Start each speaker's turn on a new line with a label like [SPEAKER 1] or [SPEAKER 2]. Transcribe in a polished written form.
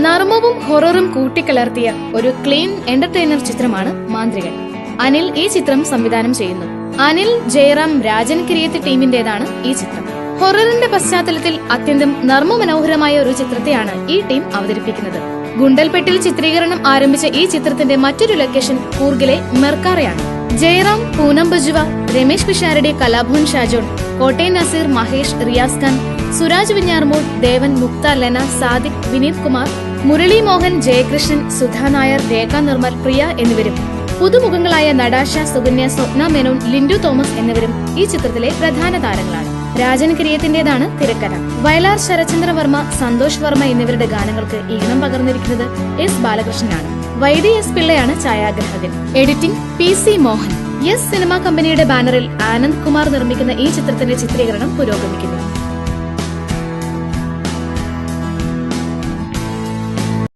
[SPEAKER 1] നർമ്മവും ഹൊററും കൂട്ടിക്കലർത്തിയ ഒരു clean entertainer ചിത്രമാണ് മാന്ത്രികൻ. അനിൽ ഈ ചിത്രം സംവിധാനം ചെയ്യുന്നു. അനിൽ, ജയറാം, രാജൻ കിരിയത്ത് ടീമിന്റേതാണ് ഈ ചിത്രം. ഹൊററിന്റെ പശ്ചാത്തലത്തിൽ അത്യന്തം നർമ്മമനോഹരമായ ഒരു ചിത്രത്തെയാണ് ഈ ടീം അവതരിപ്പിക്കുന്നത്. ഗുണ്ടൽപെട്ടിൽ ചിത്രീകരണം ആരംഭിച്ച ഈ ചിത്രത്തിന്റെ മറ്റൊരു ലൊക്കേഷൻ കൂർഗിലെ മെർക്കാറയാണ്. ജയറാം, പൂനം ബജുവ, രമേശ് പിഷാരടി, കലാഭവൻ ഷാജോൺ, കോട്ടയം നസീർ, മഹേഷ്, റിയാസ് ഖാൻ, സുരാജ് വിഞ്ഞാർമൂൾ, ദേവൻ, മുക്ത, ലെന, സാദിഖ്, വിനീത് കുമാർ, മുരളി മോഹൻ, ജയകൃഷ്ണൻ, സുധാ നായർ, രേഖ നിർമ്മൽ, പ്രിയ എന്നിവരും പുതുമുഖങ്ങളായ നടാഷ, സുകന്യ, സ്വപ്ന മേനോൻ, ലിൻഡു തോമസ് എന്നിവരും ഈ ചിത്രത്തിലെ പ്രധാന താരങ്ങളാണ്. രാജൻ കിരിയത്തിന്റേതാണ് തിരക്കഥ. വയലാർ ശരചന്ദ്രവർമ്മ, സന്തോഷ് വർമ്മ എന്നിവരുടെ ഗാനങ്ങൾക്ക് ഈണം പകർന്നിരിക്കുന്നത് എസ് ബാലകൃഷ്ണനാണ്. വൈദി എസ് പിള്ളയാണ് ഛായാഗ്രാഹകൻ. Editing PC Mohan. Yes cinema കമ്പനിയുടെ ബാനറിൽ ആനന്ദ് കുമാർ നിർമ്മിക്കുന്ന ഈ ചിത്രത്തിന്റെ ചിത്രീകരണം പുരോഗമിക്കുന്നു.